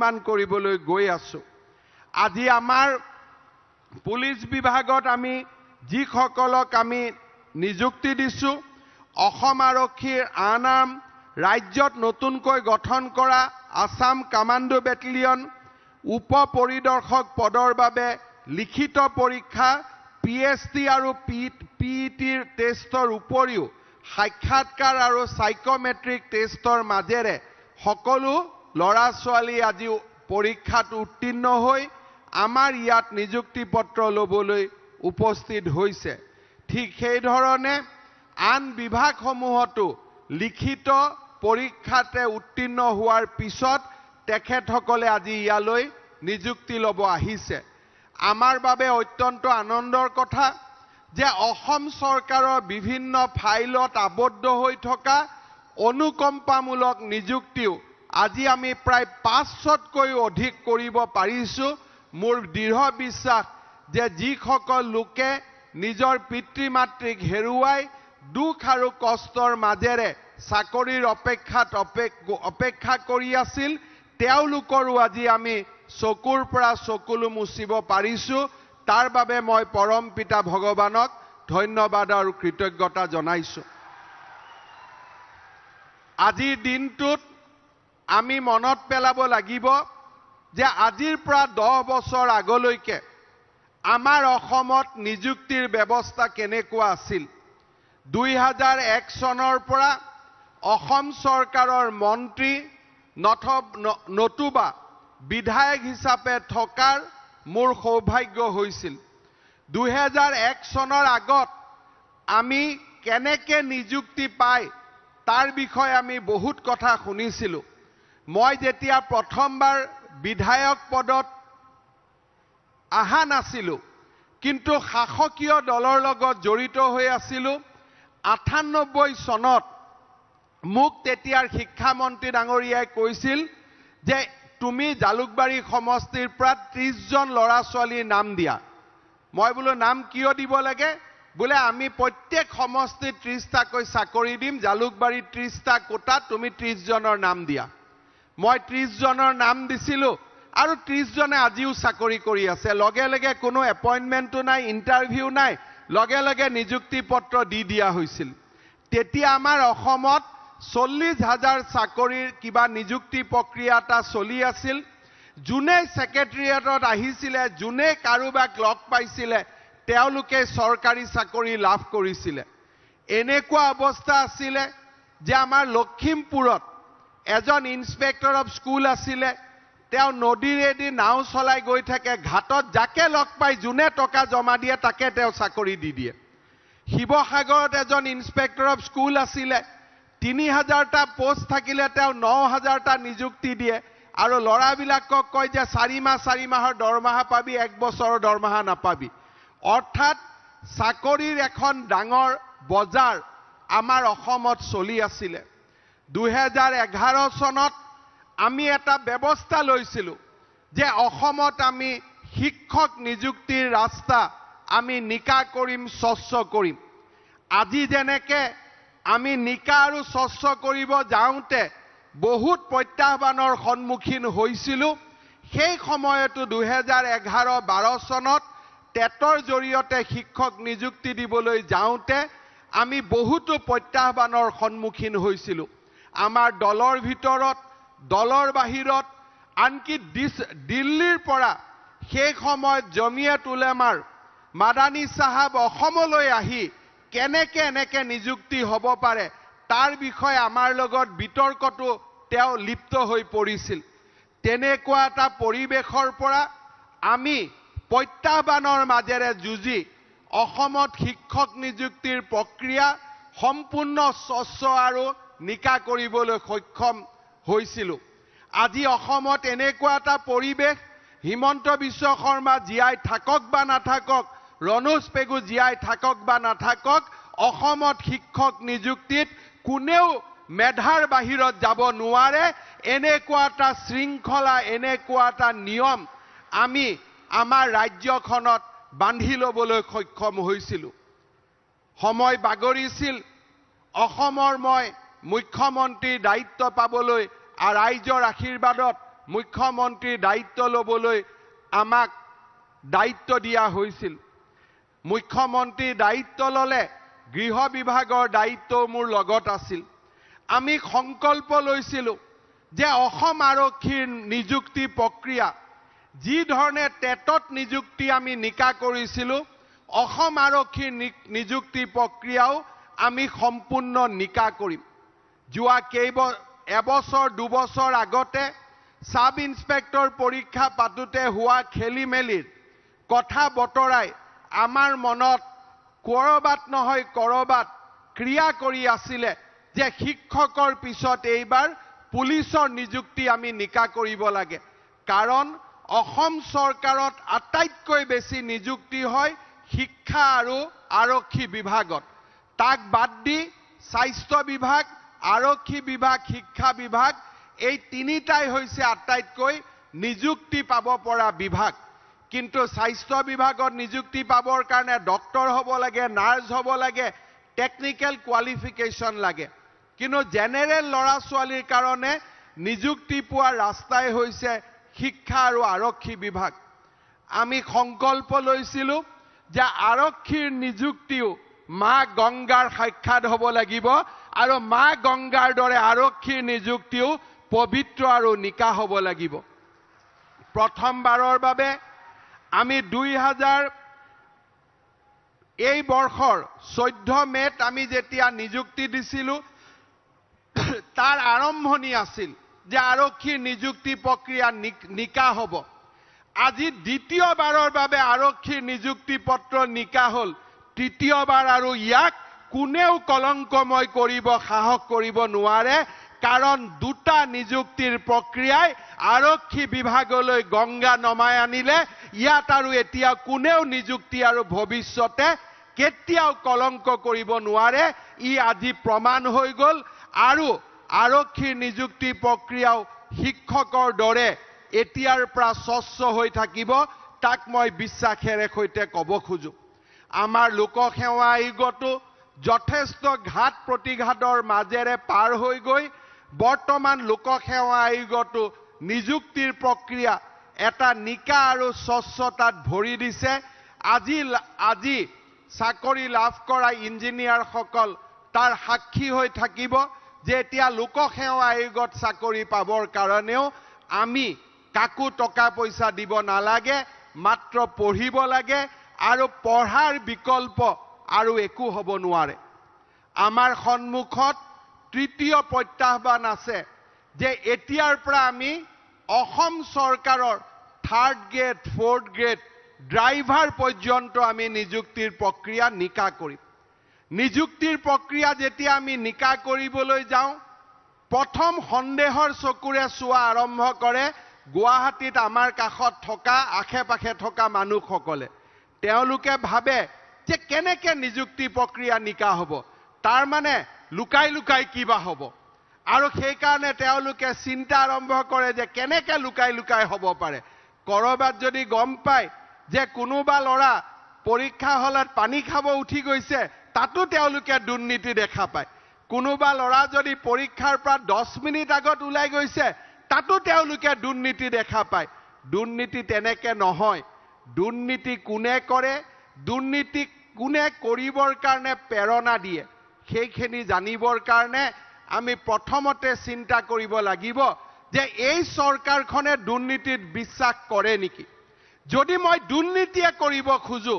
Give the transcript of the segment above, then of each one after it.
মান কৰিবলৈ গৈ আছো আজি আমাৰ পুলিচ বিভাগত আমি যিসকলক আমি নিযুক্তি দিছো অসম আৰক্ষীৰ আনাম ৰাজ্যত নতুনকৈ গঠন কৰা আসাম কমাণ্ডো বেটেলিয়ন উপ পৰিদৰ্শক পদৰ বাবে লিখিত পৰীক্ষা পিএছটি আৰু পিইটিৰ টেষ্টৰ উপৰিও সাক্ষাৎকাৰ আৰু সাইকোমেট্ৰিক টেষ্টৰ মাজেৰে সকলো লৰা ছোৱালী আজি পৰীক্ষাত উত্তীৰ্ণ হৈ আমাৰ ইয়াত নিযুক্তি পত্ৰ লবলৈ উপস্থিত হৈছে ঠিক সেই ধৰণে আন বিভাগসমূহতো লিখিত পৰীক্ষাতে উত্তীৰ্ণ হোৱাৰ পিছত তেখেতসকলে আজি ইয়ালৈ নিযুক্তি ল'ব আহিছে আমাৰ বাবে অত্যন্ত আনন্দৰ কথা যে অসম চৰকাৰৰ বিভিন্ন ফাইলত আবদ্ধ হৈ থকা অনুকম্পামূলক নিযুক্তিও আজি আমি প্ৰায় 500তকৈ অধিক কৰিব পাৰিছো মোৰ দৃঢ় বিশ্বাস যে যিসকল লোকে নিজৰ পিতৃ মাতৃক হেৰুৱাই দুখ আৰু কষ্টৰ মাজেৰে চাকৰিৰ অপেক্ষা কৰি আছিল তেওঁলোকৰো আজি আমি চকুৰ পৰা চকুলো মুচিব পাৰিছো তাৰ বাবে মই পৰম পিতা ভগৱানক ধন্যবাদ আৰু কৃতজ্ঞতা জনাইছো আজিৰ দিনটোত আমি মনত পেলাব লাগিব যে আজিৰ পৰা 10 বছৰ আগলৈকে আমাৰ অসমত নিযুক্তিৰ ব্যৱস্থা কেনেকুৱা আছিল 2001 চনৰ পৰা অসম চৰকাৰৰ মন্ত্ৰী নতুবা বিধায়ক হিচাপে থকাৰ মোৰ সৌভাগ্য হৈছিল 2001 চনৰ আগত আমি কেনেকে নিযুক্তি পাই তাৰ বিষয়ে আমি বহুত কথা শুনিছিলো মই যেতিয়া প্ৰথমবাৰ বিধায়ক পদত আহা নাছিলো কিন্তু শাসকীয় দলৰ লগত জড়িত হৈ আছিলো 98 চনত মোক তেতিয়াৰ শিক্ষা মন্ত্ৰী ডাঙৰীয়াই কৈছিল যে তুমি জালুকবাৰী সমষ্টিৰ পৰা 30 জন লৰা ছোৱালীৰ নাম দিয়া মই বোলো নাম কিয় দিব লাগে বোলে আমি প্ৰত্যেক সমষ্টিত 30টাকৈ চাকৰি দিম জালুকবাৰী 30টা কোটাত তুমি 30 জনৰ নাম দিয়া মই 30 জনৰ নাম দিছিলো আৰু 30 জনে আজিও চাকৰি কৰি আছে লগে লগে কোনো এপইন্টমেন্টও নাই ইন্টাৰভিউ নাই লগে লগে নিযুক্তি পত্ৰ দি দিয়া হৈছিল তেতিয়া আমাৰ অসমত 40,000 চাকৰিৰ কিবা নিযুক্তি প্ৰক্ৰিয়া এটা চলি আছিল জুনে সেক্ৰেটাৰিয়েটত আহিছিলে জুনে কাৰোবাক লগ পাইছিলে তেওঁলোকে চৰকাৰী চাকৰি লাভ কৰিছিলে এনেকুৱা অৱস্থা আছিলে যে আমাৰ লখিমপুৰত এজন ইন্সপেক্টৰ অফ স্কুল আছিলে তেওঁ নদীৰেদি নাও চলাই গৈ থাকে ঘাটত যাকে লগ পাই জুনে টকা জমা দিয়ে তাকে তেওঁ চাকৰি দি দিয়ে শিৱসাগৰত এজন ইন্সপেক্টৰ অফ স্কুল আছিলে 3000টা পোষ্ট থাকিলে তেওঁ 9000টা নিযুক্তি দিয়ে আৰু লৰাবিলাকক কয় যে 4 মাহৰ দৰমহা পাবি 1 বছৰৰ দৰমহা নাপাবি অৰ্থাৎ চাকৰিৰ এখন ডাঙৰ বজাৰ আমাৰ অসমত চলি আছিল 2011 চনত আমি এটা ব্যৱস্থা লৈছিলো যে অসমত আমি শিক্ষক নিযুক্তিৰ ৰাস্তা আমি নিকা কৰিম স্বচ্ছ কৰিম আজি যেনেকে আমি নিকা আৰু স্বচ্ছ কৰিব যাওঁতে বহুত প্ৰত্যাহ্বানৰ সন্মুখীন হৈছিলো সেই সময়তো 2011-12 চনত টেটৰ জৰিয়তে শিক্ষক নিযুক্তি দিবলৈ যাওঁতে আমি বহুতো প্ৰত্যাহ্বানৰ সন্মুখীন হৈছিলো আমাৰ দলৰ ভিতৰত দলৰ বাহিৰত আনকি দিল্লীৰ পৰা সেই সময়ত জমিয়ত উলেমাৰ মাদানী সাহাব অসমলৈ আহি কেনেকে এনেকে নিযুক্তি হ'ব পাৰে তাৰ বিষয়ে আমাৰ লগত বিতৰ্কটো তেওঁ লিপ্ত হৈ পৰিছিল তেনেকুৱা এটা পৰিবেশৰ পৰা আমি প্ৰত্যাহ্বানৰ মাজেৰে যুঁজি অসমত শিক্ষক নিযুক্তিৰ প্ৰক্ৰিয়া সম্পূৰ্ণ স্বচ্ছ আৰু নিকা কৰিবলৈ সক্ষম হৈছিল আজি অসমত এনেকুৱা এটা পৰিবেশ হিমন্ত বিশ্ব শৰ্মা জীয়াই থাকক বা নাথাকক ৰনোজ পেগু জীয়াই থাকক বা নাথাকক অসমত শিক্ষক নিযুক্তিত কোনেও মেধাৰ বাহিৰত যাব নোৱাৰে এনেকুৱা এটা শৃংখলা এনেকুৱা এটা নিয়ম আমি আমাৰ ৰাজ্যখনত বান্ধি ল'বলৈ সক্ষম হৈছিল সময় বাগৰিছিল অসমৰ মই মুখ্যমন্ত্ৰীৰ দায়িত্ব পাবলৈ আৰু ৰাইজৰ আশীৰ্বাদত মুখ্যমন্ত্ৰীৰ দায়িত্ব ল'বলৈ আমাক দায়িত্ব দিয়া হৈছিল মুখ্যমন্ত্ৰীৰ দায়িত্ব ল'লে গৃহ বিভাগৰ দায়িত্ব মোৰ লগত আছিল আমি সংকল্প লৈছিলোঁ যে অসম আৰক্ষীৰ নিযুক্তি প্ৰক্ৰিয়া যি ধৰণে টেটত নিযুক্তি আমি নিকা কৰিছিলোঁ অসম আৰক্ষীৰ নিযুক্তি প্ৰক্ৰিয়াও আমি সম্পূৰ্ণ নিকা কৰিম যোৱা এবছৰ দুবছৰ আগতে সাব ইন্সপেক্টৰ পৰীক্ষা পাতোতে হোৱা খেলিমেলিৰ কথা বতৰাই আমাৰ মনত কৰবাত নহয় কৰবাত ক্ৰিয়া কৰি আছিলে যে শিক্ষকৰ পিছত এইবাৰ পুলিচৰ নিযুক্তি আমি নিকা কৰিব লাগে কাৰণ অসম চৰকাৰত আটাইতকৈ বেছি নিযুক্তি হয় শিক্ষা আৰু আৰক্ষী বিভাগত তাক বাদ দি স্বাস্থ্য বিভাগ আৰক্ষী বিভাগ শিক্ষা বিভাগ এই তিনিটাই হৈছে আটাইতকৈ নিযুক্তি পাব পৰা বিভাগ কিন্তু স্বাস্থ্য বিভাগত নিযুক্তি পাবৰ কাৰণে ডক্টৰ হ'ব লাগে নাৰ্ছ হ'ব লাগে টেকনিক্যাল কোৱালিফিকেশন লাগে কিন্তু জেনেৰেল লৰা ছোৱালীৰ কাৰণে নিযুক্তি পোৱাৰ ৰাস্তাই হৈছে শিক্ষা আৰু আৰক্ষী বিভাগ আমি সংকল্প লৈছিলোঁ যে আৰক্ষীৰ নিযুক্তিও মা গংগাৰ সাক্ষাৎ হ'ব লাগিব আৰু মা গংগাৰ দৰে আৰক্ষীৰ নিযুক্তিও পবিত্ৰ আৰু নিকা হ'ব লাগিব প্ৰথমবাৰৰ বাবে আমি 2000 এই বৰ্ষৰ 14 মেত আমি যেতিয়া নিযুক্তি দিছিলোঁ তাৰ আৰম্ভণি আছিল যে আৰক্ষীৰ নিযুক্তি প্ৰক্ৰিয়া নিকা হ'ব আজি দ্বিতীয়বাৰৰ বাবে আৰক্ষীৰ নিযুক্তি পত্ৰ নিকা হ'ল তৃতীয়বাৰ আৰু ইয়াক কোনেও কলংকময় কৰিব সাহস কৰিব নোৱাৰে কাৰণ দুটা নিযুক্তিৰ প্ৰক্ৰিয়াই আৰক্ষী বিভাগলৈ গংগা নমাই আনিলে ইয়াত আৰু এতিয়া কোনেও নিযুক্তি আৰু ভৱিষ্যতে কেতিয়াও কলংক কৰিব নোৱাৰে ই আজি প্ৰমাণ হৈ গ'ল আৰু আৰক্ষীৰ নিযুক্তি প্ৰক্ৰিয়াও শিক্ষকৰ দৰে এতিয়াৰ পৰা স্বচ্ছ হৈ থাকিব তাক মই বিশ্বাসেৰে সৈতে ক'ব খোজো আমাৰ লোকসেৱা আয়োগটো যথেষ্ট ঘাত প্ৰতিঘাতৰ মাজেৰে পাৰ হৈ গৈ বৰ্তমান লোকসেৱা আয়োগটো নিযুক্তিৰ প্ৰক্ৰিয়া এটা নিকা আৰু স্বচ্ছতাত ভৰি দিছে আজি চাকৰি লাভ কৰা ইঞ্জিনিয়াৰসকল তাৰ সাক্ষী হৈ থাকিব যে এতিয়া লোকসেৱা আয়োগত চাকৰি পাবৰ কাৰণেও আমি কাকো টকা পইচা দিব নালাগে মাত্ৰ পঢ়িব লাগে আৰু পঢ়াৰ বিকল্প আৰু একো হ'ব নোৱাৰে আমাৰ সন্মুখত তৃতীয় প্ৰত্যাহ্বান আছে যে এতিয়াৰ পৰা আমি অসম চৰকাৰৰ 3rd grade 4th grade driver পৰ্যন্ত আমি নিযুক্তিৰ প্ৰক্ৰিয়া নিকা কৰিম নিযুক্তিৰ প্ৰক্ৰিয়া যেতিয়া আমি নিকা কৰিবলৈ যাওঁ প্ৰথম সন্দেহৰ চকুৰে চোৱা আৰম্ভ কৰে গুৱাহাটীত আমাৰ কাষত থকা আশে-পাশে থকা মানুহসকলে তেওঁলোকে ভাবে যে কেনেকে নিযুক্তি প্ৰক্ৰিয়া নিকা হ'ব তাৰ মানে লুকাই লুকাই কিবা হ'ব আৰু সেই কাৰণে তেওঁলোকে চিন্তা আৰম্ভ কৰে যে কেনেকে লুকাই লুকাই হ'ব পাৰে কৰবাত যদি গম পায় যে কোনোবা লৰা পৰীক্ষা হলত পানী খাব উঠি গৈছে তাতো তেওঁলোকে দুৰ্নীতি দেখা পায় কোনোবা লৰা যদি পৰীক্ষাৰ পৰা 10 মিনিট আগত ওলাই গৈছে তাতো তেওঁলোকে দুৰ্নীতি দেখা পায় দুৰ্নীতি তেনেকে নহয় দুৰ্নীতি কোনে কৰে দুৰ্নীতি কোনে কৰিবৰ কাৰণে প্ৰেৰণা দিয়ে সেইখিনি জানিবৰ কাৰণে আমি প্ৰথমতে চিন্তা কৰিব লাগিব যে এই চৰকাৰখনে দুৰ্নীতিত বিশ্বাস কৰে নেকি যদি মই দুৰ্নীতিয়ে কৰিব খোজো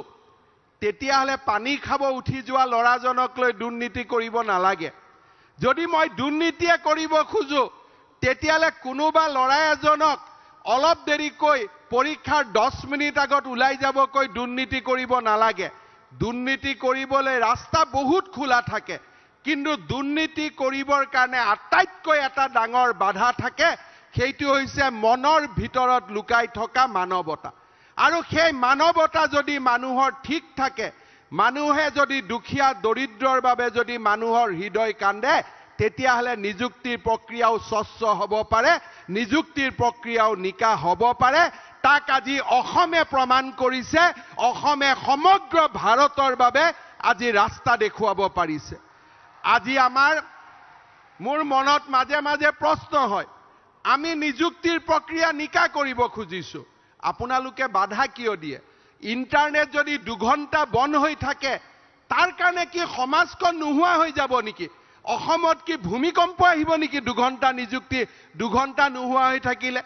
তেতিয়াহলে পানী খাব উঠি যোৱা লৰাজনক লৈ দুৰ্নীতি কৰিব নালাগে যদি মই দুৰ্নীতিয়ে কৰিব খোজো তেতিয়াহলে কোনোবা লৰা এজনক অলপ দেৰিকৈ পৰীক্ষাৰ 10 মিনিট আগত ওলাই যাবকৈ দুৰ্নীতি কৰিব নালাগে দুৰ্নীতি কৰিবলৈ ৰাস্তা বহুত খোলা থাকে কিন্তু দুৰ্নীতি কৰিবৰ কাৰণে আটাইতকৈ এটা ডাঙৰ বাধা থাকে সেইটো হৈছে মনৰ ভিতৰত লুকাই থকা মানৱতা আৰু সেই মানৱতা যদি মানুহৰ ঠিক থাকে মানুহে যদি দুখীয়া দৰিদ্ৰৰ বাবে যদি মানুহৰ হৃদয় কান্দে তেতিয়াহলে নিযুক্তিৰ প্ৰক্ৰিয়াও স্বচ্ছ হ'ব পাৰে নিযুক্তিৰ প্ৰক্ৰিয়াও নিকা হ'ব পাৰে তাক আজি অসমে প্ৰমাণ কৰিছে অসমে সমগ্ৰ ভাৰতৰ বাবে আজি ৰাস্তা দেখুৱাব পাৰিছে আজি মোৰ মনত মাজে মাজে প্ৰশ্ন হয় আমি নিযুক্তিৰ প্ৰক্ৰিয়া নিকা কৰিব খুজিছো আপোনালোকে বাধা কিয় দিয়ে ইন্টাৰনেট যদি 2 ঘণ্টা বন্ধ হৈ থাকে তাৰ কাৰণে কি সমাজখন নোহোৱা হৈ যাব নেকি অসমত কি ভূমিকম্প আহিব নেকি 2 ঘণ্টা নিযুক্তি 2 ঘণ্টা নোহোৱা হৈ থাকিলে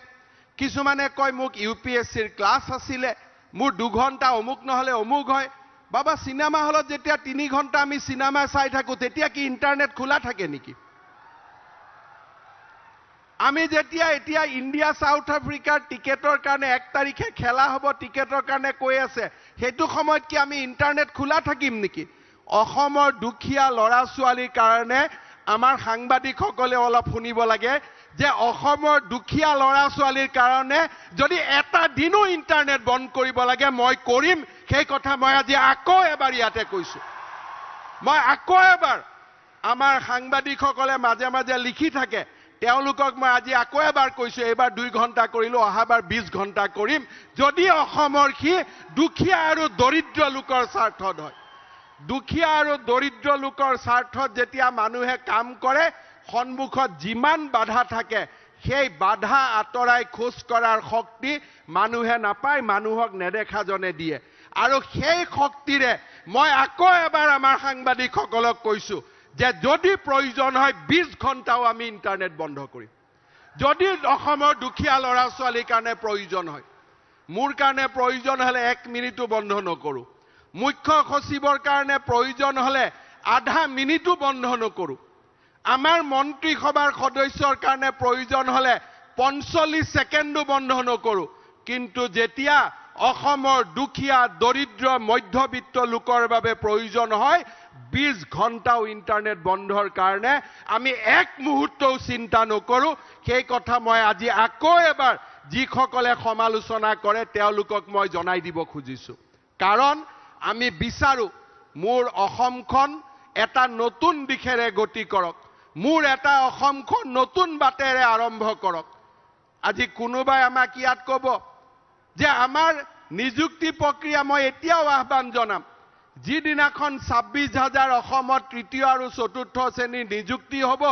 কিছুমানে কয় মোক ইউপিএসসিৰ ক্লাছ আছিলে মোৰ 2 ঘণ্টা অমুক নহলে অমুক হয় বাবা সিনেমা হলত যেতিয়া 3 ঘণ্টা আমি সিনেমা চাই থাকো তেতিয়া কি ইন্টাৰনেট খোলা থাকে নেকি আমি যেতিয়া এতিয়া ইন্ডিয়া সাউথ আফ্ৰিকাৰ টিকেটৰ কাৰণে 1 তাৰিখে খেলা হ'ব টিকেটৰ কাৰণে কৈ আছে হেতু সময়ত কি আমি ইন্টাৰনেট খোলা থাকিম নেকি অসমৰ দুখিয়া লৰা ছোৱালীৰ কাৰণে আমাৰ সাংবাদিকসকলে অলপ শুনিব লাগে যে অসমৰ দুখিয়া লৰা ছোৱালীৰ কাৰণে যদি এটা দিনো ইন্টাৰনেট বন্ধ কৰিব লাগে মই কৰিম সেই কথা মই আজি আকৌ এবাৰ ইয়াতে কৈছো মই আকৌ এবাৰ আমাৰ সাংবাদিকসকলে মাজে মাজে লিখি থাকে তেওঁলোকক মই আজি আকৌ এবাৰ কৈছো এবাৰ 2 ঘণ্টা কৰিলো অহাবাৰ 20 ঘণ্টা কৰিম যদি অসমৰ কি দুখিয়া আৰু দৰিদ্ৰ লোকৰ স্বাৰ্থত হয় দুখিয়া আৰু দৰিদ্ৰ লোকৰ স্বাৰ্থত যেতিয়া মানুহে কাম কৰে সন্মুখত যিমান বাধা থাকে সেই বাধা আতৰাই খোজ কৰাৰ শক্তি মানুহে নাপায় মানুহক নেদেখা জনে দিয়ে আৰু সেই শক্তিৰে মই আকৌ এবাৰ আমাৰ সাংবাদিকসকলক কৈছো যে যদি প্ৰয়োজন হয় 20 ঘণ্টাও আমি ইন্টাৰনেট বন্ধ কৰিম যদি অসমৰ দুখিয়া লৰা ছোৱালীৰ কাৰণে প্ৰয়োজন হয় মোৰ কাৰণে প্ৰয়োজন হলে 1 মিনিটো বন্ধ নকৰো মুখ্য সচিবৰ কাৰণে প্ৰয়োজন হলে আধা মিনিটো বন্ধ নকৰো আমাৰ মন্ত্ৰী সভাৰ সদস্যৰ কাৰণে প্ৰয়োজন হলে 45 সেকেন্ডো বন্ধ নকৰো কিন্তু যেতিয়া অসমৰ দুখিয়া দৰিদ্ৰ মধ্যবিত্ত লোকৰ বাবে প্ৰয়োজন হয় 20 ঘণ্টাও ইন্টাৰনেট বন্ধৰ কাৰণে আমি 1 মুহূৰ্তও চিন্তা নকৰো সেই কথা মই আজি আকৌ এবাৰ যিসকলে সমালোচনা কৰে তেওঁলোকক মই জনাই দিব খুজিছো কাৰণ আমি বিচাৰো মোৰ অসমখন এটা নতুন দিশেৰে গতি কৰক মোৰ এটা অসমখন নতুন বাটেৰে আৰম্ভ কৰক আজি কোনোবাই আমাক ইয়াত ক'ব যে আমাৰ নিযুক্তি প্ৰক্ৰিয়া মই এতিয়াও আহ্বান জনাম যিদিনাখন 26,000 অসমত তৃতীয় আৰু চতুৰ্থ শ্ৰেণীৰ নিযুক্তি হ'ব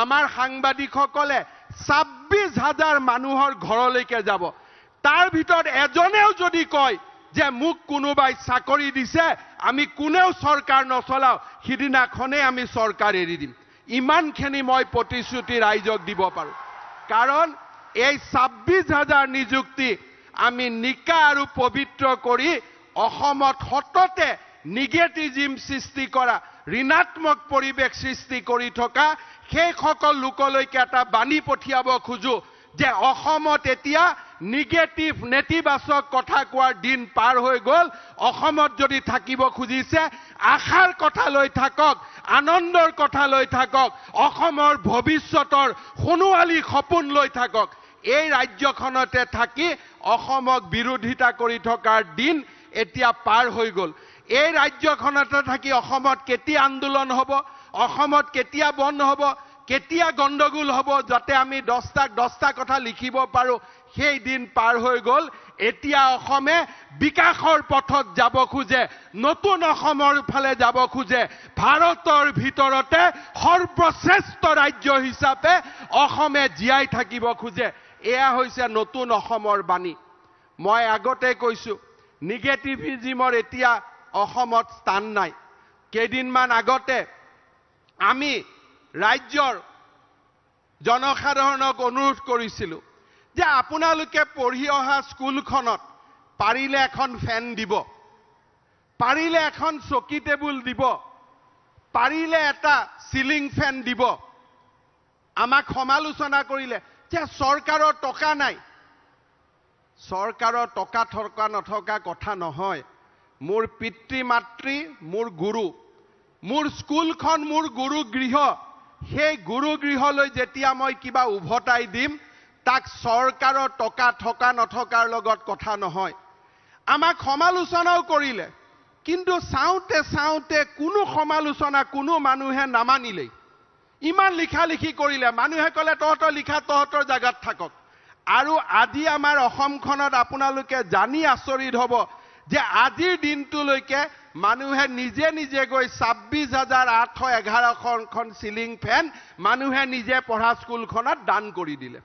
আমাৰ সাংবাদিকসকলে 26,000 মানুহৰ ঘৰলৈকে যাব তাৰ ভিতৰত এজনেও যদি কয় যে মোক কোনোবাই চাকৰি দিছে আমি কোনেও চৰকাৰ নচলাও সিদিনাখনে আমি চৰকাৰ এৰি দিম ইমানখিনি মই প্ৰতিশ্ৰুতি ৰাইজক দিব পাৰো কাৰণ এই 26,000 নিযুক্তি আমি নিকা আৰু পবিত্ৰ কৰি অসমত হততে নিগেটিভিজম সৃষ্টি কৰা ঋণাত্মক পৰিবেশ সৃষ্টি কৰি থকা সেই সকল লোকলৈকে এটা বাণী পঠিয়াব খুজো যে অসমত এতিয়া নিগেটিভ নেতিবাচক কথা কোৱাৰ দিন পাৰ হৈ গল অসমত যদি থাকিব খুজিছে আশাৰ কথা লৈ থাকক আনন্দৰ কথা লৈ থাকক অসমৰ ভৱিষ্যতৰ সোণোৱালী সপোন লৈ থাকক এই ৰাজ্যখনতে থাকি অসমক বিৰোধিতা কৰি থকাৰ দিন এতিয়া পাৰ হৈ গল এই ৰাজ্যখনতে থাকি অসমত কেতিয়া আন্দোলন হ'ব অসমত কেতিয়া বন্ধ হ'ব কেতিয়া গণ্ডগোল হ'ব যাতে আমি 10টা কথা লিখিব পাৰো সেই দিন পাৰ হৈ গল এতিয়া অসমে বিকাশৰ পথত যাব খুজে নতুন অসমৰ ফালে যাব খুজে ভাৰতৰ ভিতৰতে সৰ্বশ্ৰেষ্ঠ ৰাজ্য হিচাপে অসমে জীয়াই থাকিব খুজে এয়া হৈছে নতুন অসমৰ বাণী মই আগতে কৈছো নিগেটিভিজমৰ এতিয়া অসমত স্থান নাই কেইদিনমান আগতে আমি ৰাজ্যৰ জনসাধাৰণক অনুৰোধ কৰিছিলো যে আপোনালোকে পঢ়ি অহা স্কুলখনত পাৰিলে এখন ফেন দিব পাৰিলে এখন চকী টেবুল দিব পাৰিলে এটা সিলিং ফেন দিব আমাক সমালোচনা কৰিলে যে চৰকাৰৰ টকা নাই চৰকাৰৰ টকা থকা নথকা কথা নহয় মোৰ পিতৃ মাতৃ মোৰ গুৰু মোৰ স্কুলখন মোৰ গুৰু গৃহ সেই গুৰু গৃহলৈ যেতিয়া মই কিবা উভতাই দিম তাক চৰকাৰৰ টকা থকা নথকাৰ লগত কথা নহয় আমাক সমালোচনাও কৰিলে কিন্তু চাওঁতে চাওঁতে কোনো সমালোচনা কোনো মানুহে নামানিলে ইমান লিখি কৰিলে মানুহে কলে তহঁতৰ লিখা তহঁতৰ জাগাত থাকক আৰু আজি আমাৰ অসমখনত আপোনালোকে জানি আচৰিত হ'ব যে আজিৰ দিনটোলৈকে মানুহে নিজে নিজে গৈ 26,811খন সিলিং ফেন মানুহে নিজে পঢ়া স্কুলখনত দান কৰি দিলে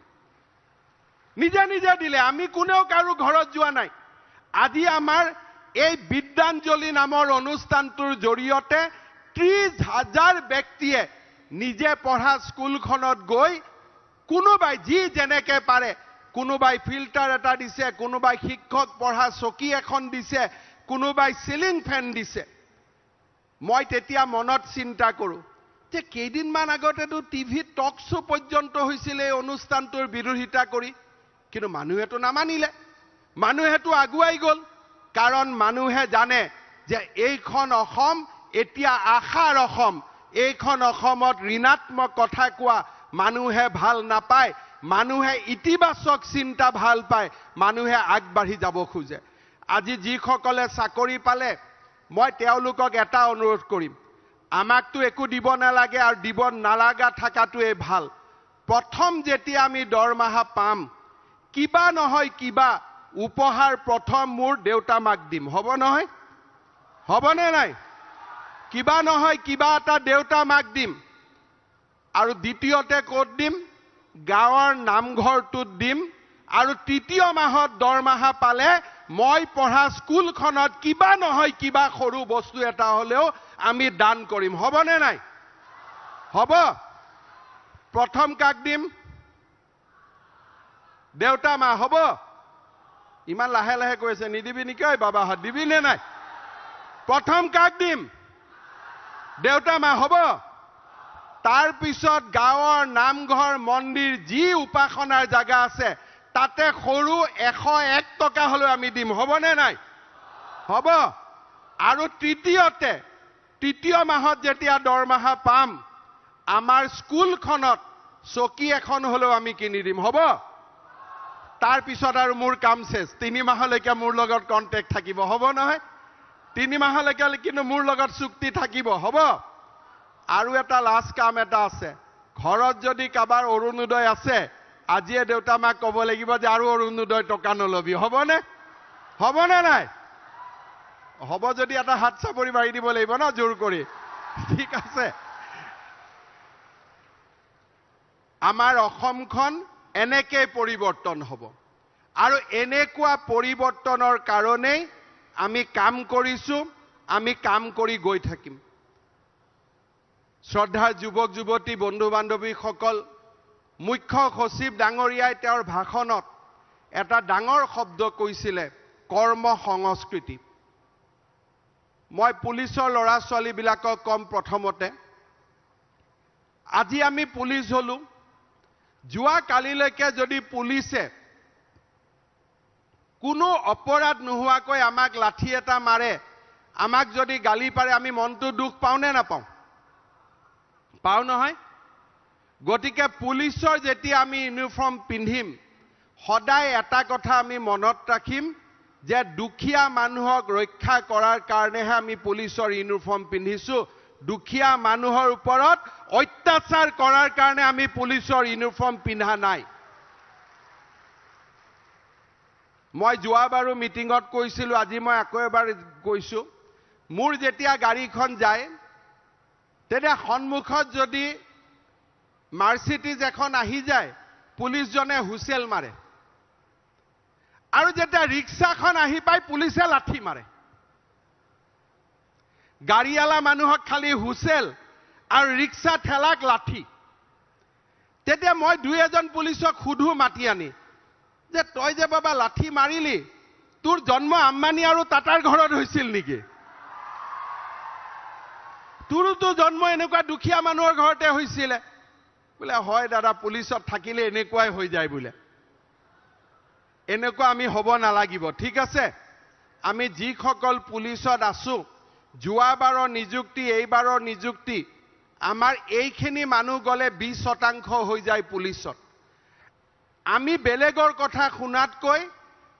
নিজে নিজে দিলে, আমি কোনেও কাৰো ঘৰত যোৱা নাই। আজি আমাৰ এই বিদ্যাঞ্জলি নামৰ অনুষ্ঠানটোৰ জৰিয়তে 30,000 ব্যক্তিয়ে নিজে পঢ়া স্কুলখনত গৈ কোনোবাই যি যেনেকে পাৰে, কোনোবাই ফিল্টাৰ এটা দিছে, কোনোবাই শিক্ষক পঢ়া চকী এখন দিছে, কোনোবাই সিলিং ফেন দিছে। মই তেতিয়া মনত চিন্তা কৰোঁ যে কেইদিনমান আগতেতো টিভিত টক শ্ব' পৰ্যন্ত হৈছিল এই অনুষ্ঠানটোৰ বিৰোধিতা কৰি, কিন্তু মানুহেতো নামানিলে, মানুহেতো আগুৱাই গ'ল। কাৰণ মানুহে জানে যে এইখন অসম এতিয়া আশাৰ অসম। এইখন অসমত ঋণাত্মক কথা কোৱা মানুহে ভাল নাপায়, মানুহে ইতিবাচক চিন্তা ভাল পায়, মানুহে আগবাঢ়ি যাব খোজে। আজি যিসকলে চাকৰি পালে, মই তেওঁলোকক এটা অনুৰোধ কৰিম, আমাকতো একো দিব নালাগে আৰু দিব নালাগা থাকাটোৱে ভাল। প্ৰথম যেতিয়া আমি দৰমহা পাম, কিবা নহয় কিবা উপহাৰ প্ৰথম মোৰ দেউতা মাক দিম, হ'ব নহয়? হ'বনে নাই? কিবা নহয় কিবা এটা দেউতা মাক দিম। আৰু দ্বিতীয়তে ক'ত দিম? গাঁৱৰ নামঘৰটোত দিম। আৰু তৃতীয় মাহত দৰমহা পালে মই পঢ়া স্কুলখনত কিবা নহয় কিবা সৰু বস্তু এটা হ'লেও আমি দান কৰিম, হ'বনে নাই? হ'ব? প্ৰথম কাক দিম? দেউতা মা, হ'ব? ইমান লাহে লাহে কৈছে, নিদিবি নেকি ঐ বাবাহঁত, দিবি নে নাই? প্ৰথম কাক দিম? দেউতা মা, হ'ব? তাৰ পিছত গাঁৱৰ নামঘৰ মন্দিৰ যি উপাসনাৰ জাগা আছে তাতে সৰু 101 টকা হ'লেও আমি দিম, হ'বনে নাই? হ'ব? আৰু তৃতীয় মাহত যেতিয়া দৰমহা পাম, আমাৰ স্কুলখনত চকী এখন হ'লেও আমি কিনি দিম, হ'ব? তাৰ পিছত আৰু মোৰ কাম শেষ। 3 মাহলৈকে মোৰ লগত কণ্টেক্ট থাকিব, হ'ব নহয়? 3 মাহলৈকে কিন্তু মোৰ লগত চুক্তি থাকিব, হ'ব? আৰু এটা লাষ্ট কাম এটা আছে। ঘৰত যদি কাবাৰ অৰুণোদয় আছে, আজিয়ে দেউতা মাক ক'ব লাগিব যে আৰু অৰুণোদয় টকা নলবি, হ'বনে? হ'বনে নাই? হ'ব যদি এটা হাত চাপৰি মাৰি দিব লাগিব ন, জোৰ কৰি। ঠিক আছে? আমাৰ অসমখন এনেকৈ পৰিৱৰ্তন হ'ব। আৰু এনেকুৱা পৰিৱৰ্তনৰ কাৰণেই আমি কাম কৰিছোঁ, আমি কাম কৰি গৈ থাকিম। শ্ৰদ্ধাৰ যুৱক যুৱতী বন্ধু বান্ধৱীসকল, মুখ্য সচিব ডাঙৰীয়াই তেওঁৰ ভাষণত এটা ডাঙৰ শব্দ কৈছিলে, কৰ্ম সংস্কৃতি। মই পুলিচৰ ল'ৰা ছোৱালীবিলাকক কম প্ৰথমতে, আজি আমি পুলিচ হ'লো, যোৱা কালিলৈকে যদি পুলিচে কোনো অপৰাধ নোহোৱাকৈ আমাক লাঠি এটা মাৰে, আমাক যদি গালি পাৰে, আমি মনটো দুখ পাওঁ নে নাপাওঁ? পাওঁ নহয়? গতিকে পুলিচৰ যেতিয়া আমি ইউনিফৰ্ম পিন্ধিম, সদায় এটা কথা আমি মনত ৰাখিম যে দুখীয়া মানুহক ৰক্ষা কৰাৰ কাৰণেহে আমি পুলিচৰ ইউনিফৰ্ম পিন্ধিছোঁ। দুখীয়া মানুহৰ ওপৰত অত্যাচাৰ কৰাৰ কাৰণে আমি পুলিচৰ ইউনিফৰ্ম পিন্ধা নাই। মই যোৱাবাৰো মিটিঙত কৈছিলোঁ, আজি মই আকৌ এবাৰ কৈছোঁ, মোৰ যেতিয়া গাড়ীখন যায়, তেতিয়া সন্মুখত যদি মাৰ্চিডিজ এখন আহি যায়, পুলিচজনে হুইচেল মাৰে। আৰু যেতিয়া ৰিক্সাখন আহি পায়, পুলিচে লাঠি মাৰে। গাড়ীৱালা মানুহক খালি হুইচেল আৰু ৰিক্সা ঠেলাক লাঠি। তেতিয়া মই 2-এজন পুলিচক সুধো মাতি আনি, যে তই যে বাবা লাঠি মাৰিলি, তোৰ জন্ম আম্বানী আৰু টাটাৰ ঘৰত হৈছিল নেকি? তোৰোতো জন্ম এনেকুৱা দুখীয়া মানুহৰ ঘৰতে হৈছিলে। বোলে হয় দাদা, পুলিচত থাকিলে এনেকুৱাই হৈ যায় বোলে। এনেকুৱা আমি হ'ব নালাগিব, ঠিক আছে? আমি যিসকল পুলিচত আছোঁ, যোৱাবাৰৰ নিযুক্তি, এইবাৰৰ নিযুক্তি, আমাৰ এইখিনি মানুহ গ'লে 20% হৈ যায় পুলিচত। আমি বেলেগৰ কথা শুনাতকৈ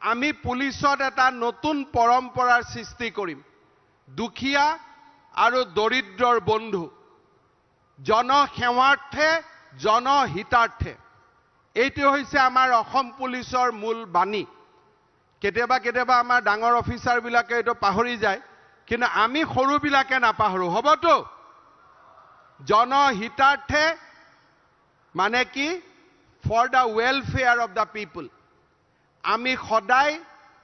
আমি পুলিচত এটা নতুন পৰম্পৰাৰ সৃষ্টি কৰিম। দুখীয়া আৰু দৰিদ্ৰৰ বন্ধু, জনসেৱাৰ্থে জনহিতাৰ্থে, এইটো হৈছে আমাৰ অসম পুলিচৰ মূল বাণী। কেতিয়াবা আমাৰ ডাঙৰ অফিচাৰবিলাকে এইটো পাহৰি যায়, কিন্তু আমি সৰুবিলাকে নাপাহৰোঁ, হ'বতো? জনহিতাৰ্থে মানে কি? For the welfare of the people. আমি সদায়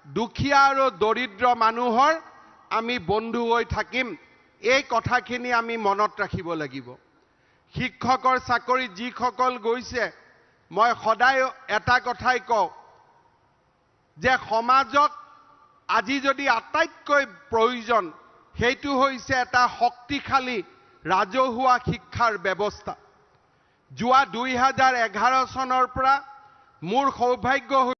দুখীয়া আৰু দৰিদ্ৰ মানুহৰ আমি বন্ধু হৈ থাকিম এই কথাখিনি আমি মনত ৰাখিব লাগিব শিক্ষকৰ চাকৰি যিসকল গৈছে মই সদায় এটা কথাই কওঁ যে সমাজক আজি যদি আটাইতকৈ প্ৰয়োজন সেইটো হৈছে এটা শক্তিশালী ৰাজহুৱা শিক্ষাৰ ব্যৱস্থা যোৱা 2011 চনৰ পৰা মোৰ সৌভাগ্য